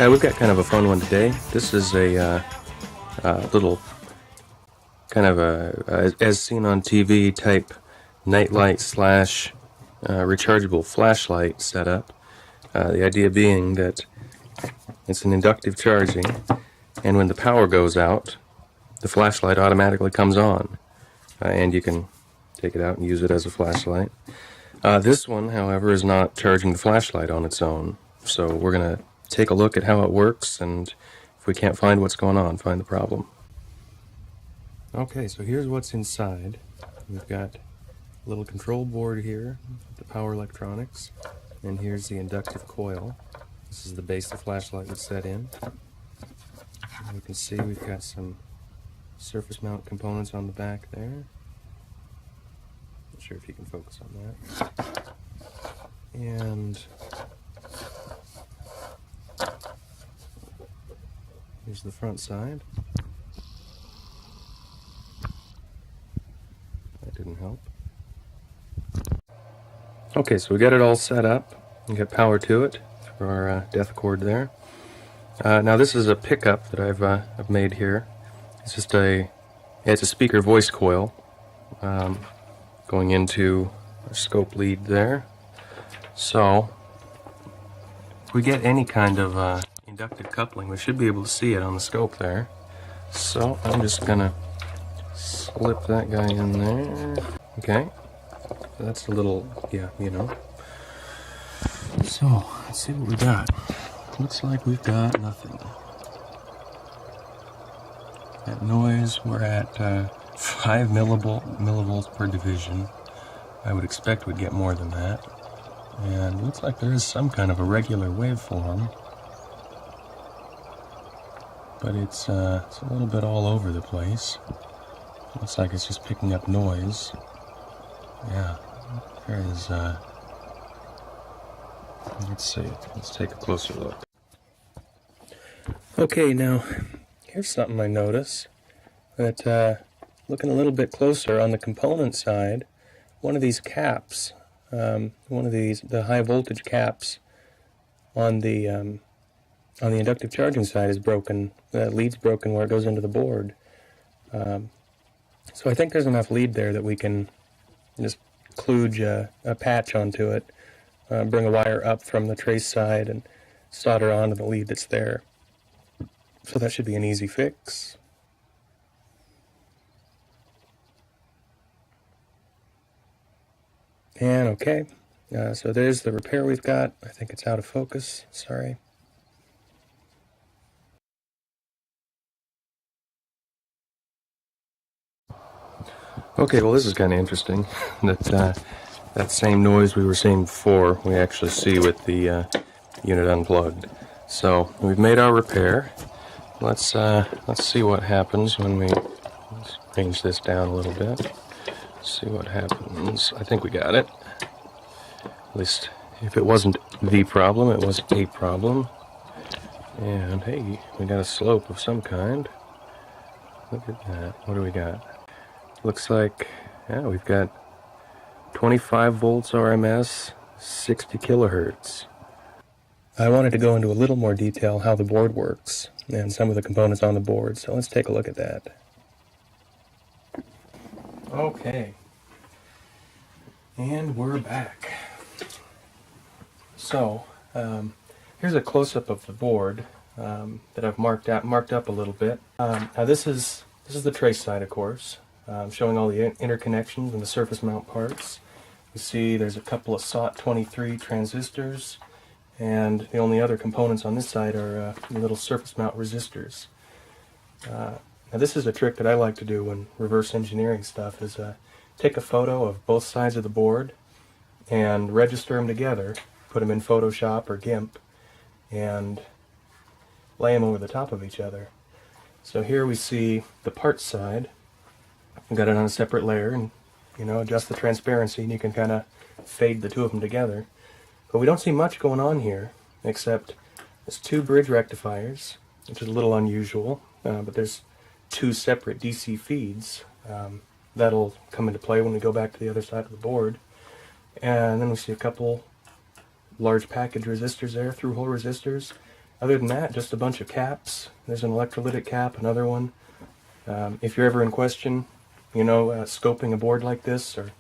We've got kind of a fun one today. This is a little kind of a as seen on TV type nightlight slash rechargeable flashlight setup. The idea being that it's an inductive charging, and when the power goes out, the flashlight automatically comes on, and you can take it out and use it as a flashlight. This one, however, is not charging the flashlight on its own, so we're going to take a look at how it works, and if we can't find what's going on, find the problem. Okay, so here's what's inside. We've got a little control board here, the power electronics, and here's the inductive coil. This is the base the flashlight would set in. And you can see we've got some surface mount components on the back there. Not sure if you can focus on that. And here's the front side. That didn't help. Okay, so we got it all set up. We got power to it through our death cord there. Now this is a pickup that I've made here. It's just it's a speaker voice coil going into our scope lead there. So if we get any kind of inductive coupling, we should be able to see it on the scope there. So I'm just gonna slip that guy in there. Okay, that's a little, yeah, you know. So let's see what we got. Looks like we've got nothing. That noise, we're at 5 millivolts per division. I would expect we'd get more than that. And it looks like there is some kind of a regular waveform, but it's a little bit all over the place. Looks like it's just picking up noise. Yeah, there is. Let's see. Let's take a closer look. Okay, now here's something I notice. That looking a little bit closer on the component side, one of these caps. The high voltage caps on the inductive charging side is broken. The lead's broken where it goes into the board. So I think there's enough lead there that we can just kludge a patch onto it, bring a wire up from the trace side and solder onto the lead that's there. So that should be an easy fix. And okay, so there's the repair we've got. I think it's out of focus, sorry. Okay, well this is kind of interesting, that same noise we were seeing before, we actually see with the unit unplugged. So we've made our repair. Let's see what happens when we range this down a little bit. See what happens. I think we got it. At least if it wasn't the problem, it was a problem. And hey, we got a slope of some kind. Look at that. What do we got? Looks like, yeah, we've got 25 volts RMS, 60 kilohertz. I wanted to go into a little more detail how the board works and some of the components on the board, so let's take a look at that. Okay, and we're back. So, here's a close-up of the board that I've marked up a little bit. Now this is the trace side, of course, showing all the interconnections and the surface mount parts. You see there's a couple of SOT23 transistors, and the only other components on this side are little surface mount resistors. Now this is a trick that I like to do when reverse engineering stuff, is take a photo of both sides of the board and register them together, put them in Photoshop or GIMP, and lay them over the top of each other. So here we see the parts side. I've got it on a separate layer, and adjust the transparency, and you can kind of fade the two of them together. But we don't see much going on here, except there's 2 bridge rectifiers, which is a little unusual, but there's 2 separate DC feeds. That'll come into play when we go back to the other side of the board. And then we see a couple large package resistors there, through-hole resistors, Other than that, just a bunch of caps. There's an electrolytic cap, another one. If you're ever in question, scoping a board like this or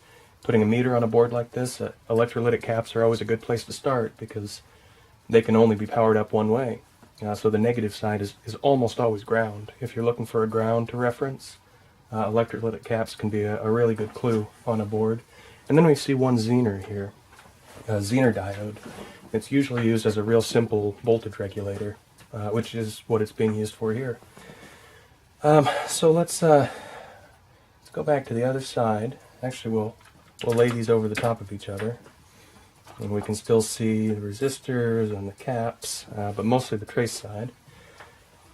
putting a meter on a board like this, electrolytic caps are always a good place to start because they can only be powered up one way. So the negative side is almost always ground. If you're looking for a ground to reference, electrolytic caps can be a really good clue on a board. And then we see one Zener here, a Zener diode. It's usually used as a real simple voltage regulator, which is what it's being used for here. So let's go back to the other side. Actually, we'll lay these over the top of each other. And we can still see the resistors and the caps, but mostly the trace side.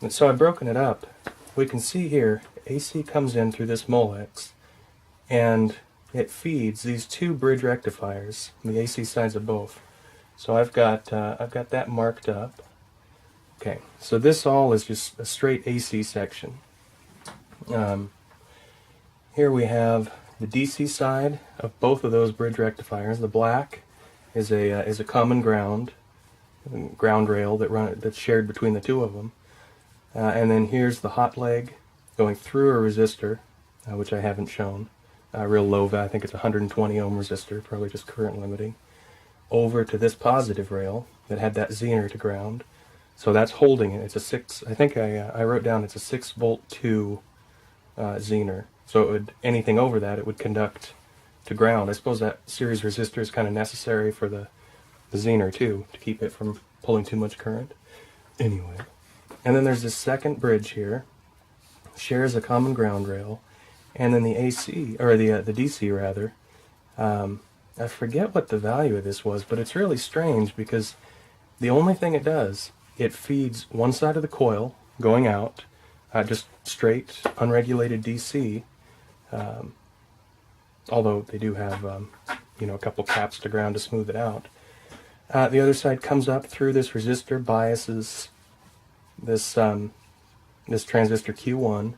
And so I've broken it up. We can see here, AC comes in through this Molex, and it feeds these two bridge rectifiers, the AC sides of both. So I've got that marked up. Okay, so this all is just a straight AC section. Here we have the DC side of both of those bridge rectifiers. The black is a common ground rail that's shared between the two of them, and then here's the hot leg going through a resistor, which I haven't shown. Real low value, I think it's 120 ohm resistor, probably just current limiting, over to this positive rail that had that Zener to ground. So that's holding it. It's a 6. I think I wrote down it's a 6-volt 2 Zener. So anything over that, it would conduct to ground. I suppose that series resistor is kind of necessary for the Zener too, to keep it from pulling too much current. Anyway, and then there's this second bridge here, shares a common ground rail, and then the AC, or the DC rather. I forget what the value of this was, but it's really strange because the only thing it does, it feeds one side of the coil going out, just straight unregulated DC. Although they do have, a couple caps to ground to smooth it out. The other side comes up through this resistor, biases this transistor Q1,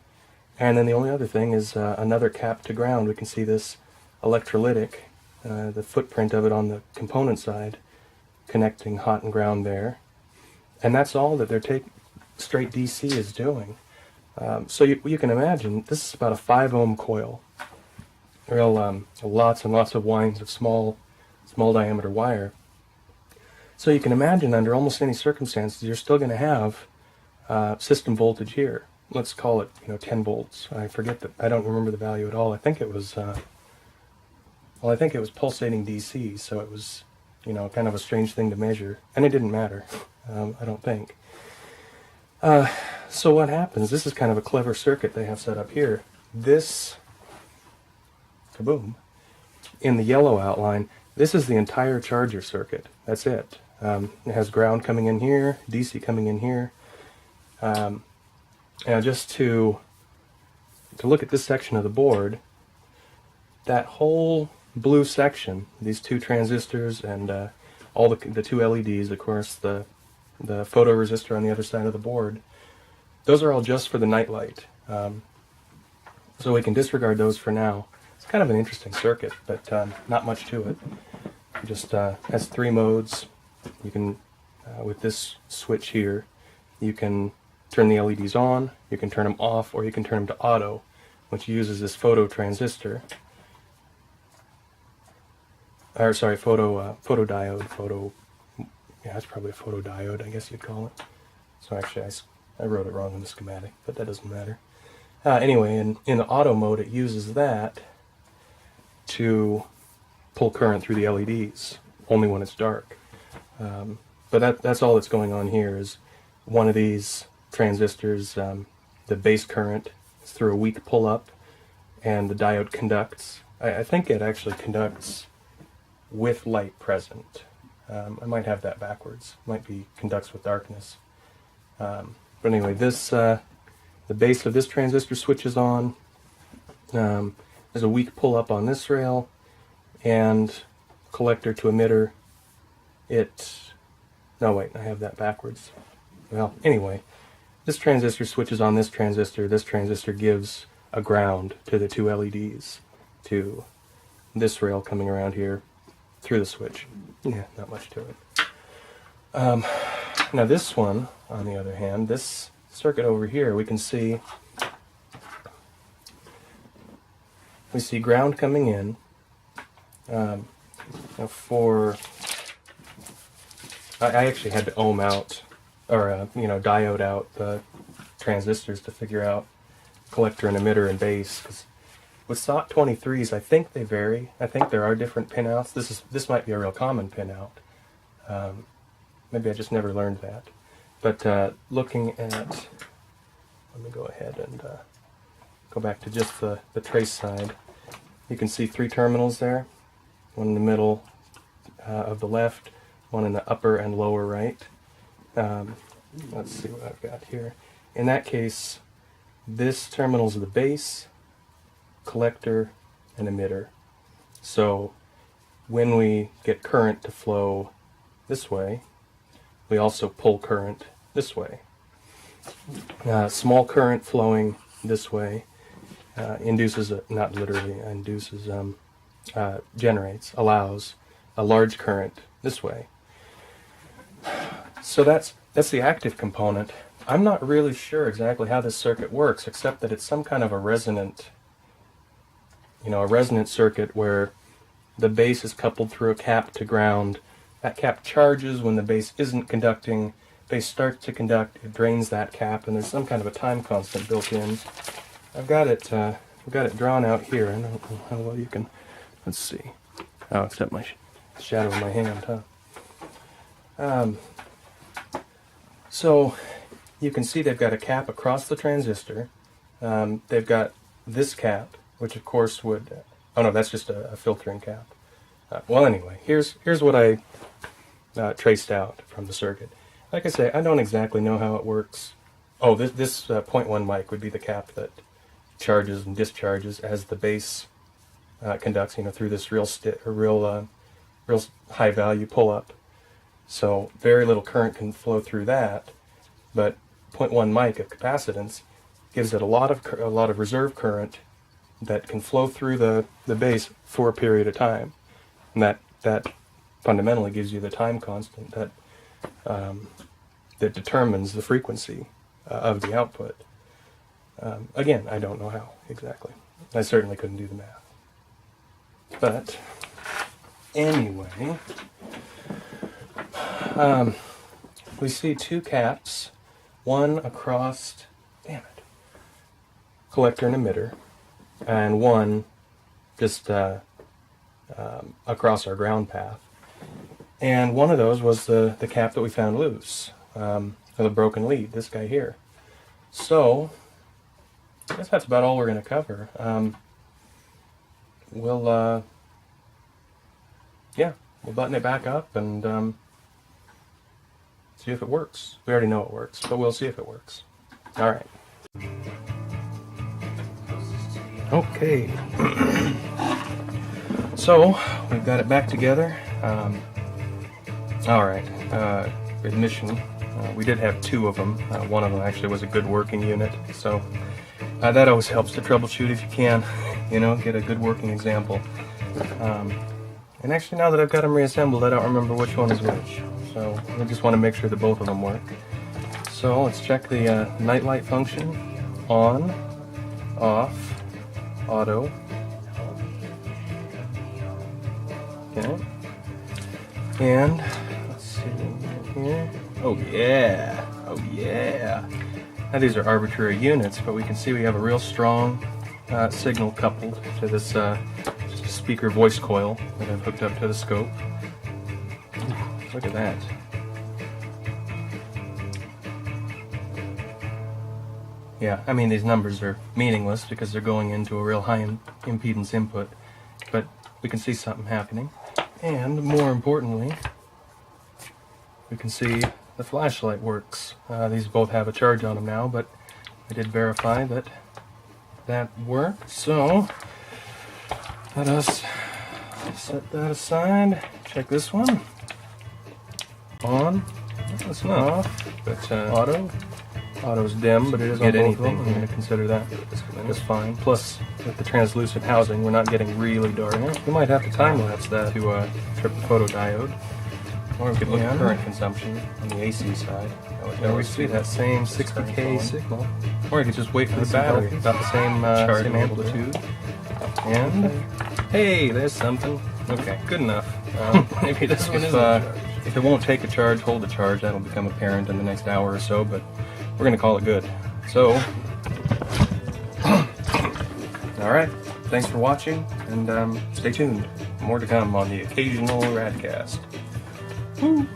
and then the only other thing is another cap to ground. We can see this electrolytic, the footprint of it on the component side, connecting hot and ground there, and that's all that their straight DC is doing. So you can imagine this is about a 5 ohm coil. Lots and lots of winds of small diameter wire. So you can imagine under almost any circumstances you're still going to have system voltage here. Let's call it 10 volts. I forget that. I don't remember the value at all. I think it was pulsating DC, so it was kind of a strange thing to measure, and it didn't matter. I don't think. So what happens? This is kind of a clever circuit they have set up here. This, kaboom, in the yellow outline, this is the entire charger circuit. That's it. It has ground coming in here, DC coming in here. Now just to look at this section of the board, that whole blue section, these two transistors and all the two LEDs, of course, the photoresistor on the other side of the board, those are all just for the night light. So we can disregard those for now. It's kind of an interesting circuit, but not much to it. It just has 3 modes. You can, with this switch here, you can turn the LEDs on, you can turn them off, or you can turn them to auto, which uses this photodiode, yeah, it's probably a photodiode, I guess you'd call it. So actually, I wrote it wrong in the schematic, but that doesn't matter. Anyway, in the auto mode, it uses that to pull current through the LEDs, only when it's dark. But that's all that's going on here is one of these transistors, the base current is through a weak pull-up, and the diode conducts. I think it actually conducts with light present. I might have that backwards. Might be conducts with darkness. But anyway, the base of this transistor switches on. There's a weak pull-up on this rail, and collector to emitter. No wait, I have that backwards. Well, anyway, this transistor switches on this transistor gives a ground to the two LEDs, to this rail coming around here through the switch. Yeah, not much to it. Now this one, on the other hand, this circuit over here, we see ground coming in. I actually had to ohm out, or diode out the transistors to figure out collector and emitter and base. Because with SOT 23s, I think they vary. I think there are different pinouts. This might be a real common pinout. Maybe I just never learned that. But looking at, let me go ahead and go back to just the trace side. You can see 3 terminals there, one in the middle of the left, one in the upper and lower right. Let's see what I've got here. In that case, this terminal's the base, collector, and emitter. So when we get current to flow this way, we also pull current this way. Small current flowing this way generates, allows a large current this way. So that's the active component. I'm not really sure exactly how this circuit works, except that it's some kind of a resonant circuit where the base is coupled through a cap to ground. That cap charges when the base isn't conducting. Base starts to conduct, it drains that cap, and there's some kind of a time constant built in. I've got it drawn out here. I don't know how well you can. Let's see. Oh, except my shadow of my hand, huh? So you can see they've got a cap across the transistor. They've got this cap, which of course would. Oh no, that's just a filtering cap. Well, anyway, here's what I traced out from the circuit. Like I say, I don't exactly know how it works. Oh, this 0.1 mic would be the cap that charges and discharges as the base conducts, through this real high value pull up. So very little current can flow through that, but 0.1 mic of capacitance gives it a lot of reserve current that can flow through the base for a period of time, and that fundamentally gives you the time constant that determines the frequency of the output. Again, I don't know how exactly. I certainly couldn't do the math. But anyway, we see 2 caps, one across, collector and emitter, and one just across our ground path. And one of those was the cap that we found loose, the broken lead, this guy here. So I guess that's about all we're going to cover. We'll button it back up and see if it works. We already know it works, but we'll see if it works. All right. Okay. So we've got it back together. All right. Admission. We did have 2 of them. One of them actually was a good working unit, so that always helps to troubleshoot if you can, get a good working example. And actually, now that I've got them reassembled, I don't remember which one is which. So I just want to make sure that both of them work. So let's check the nightlight function. On, off, auto. Okay. And let's see here. Oh yeah. Oh yeah. Now these are arbitrary units, but we can see we have a real strong signal coupled to this just a speaker voice coil that I've hooked up to the scope. Ooh, look at that. Yeah, I mean these numbers are meaningless because they're going into a real high impedance input, but we can see something happening. And more importantly, we can see the flashlight works. These both have a charge on them now, but I did verify that that worked. So let us set that aside. Check this one. On. That's not off, but auto. Auto's dim, but it is on both of them. I'm going to consider that just fine. Plus, with the translucent housing, we're not getting really dark. We might have to time-lapse that to trip the photodiode. Or we could look at current consumption on the AC side. There we see that same 60K signal. Or you could just wait for the battery, about the same amplitude. And hey, there's something. Okay, good enough. Maybe this one is. If it won't take a charge, hold the charge. That'll become apparent in the next hour or so. But we're gonna call it good. So, all right. Thanks for watching, and stay tuned. More to come on the occasional Radcast. Woo!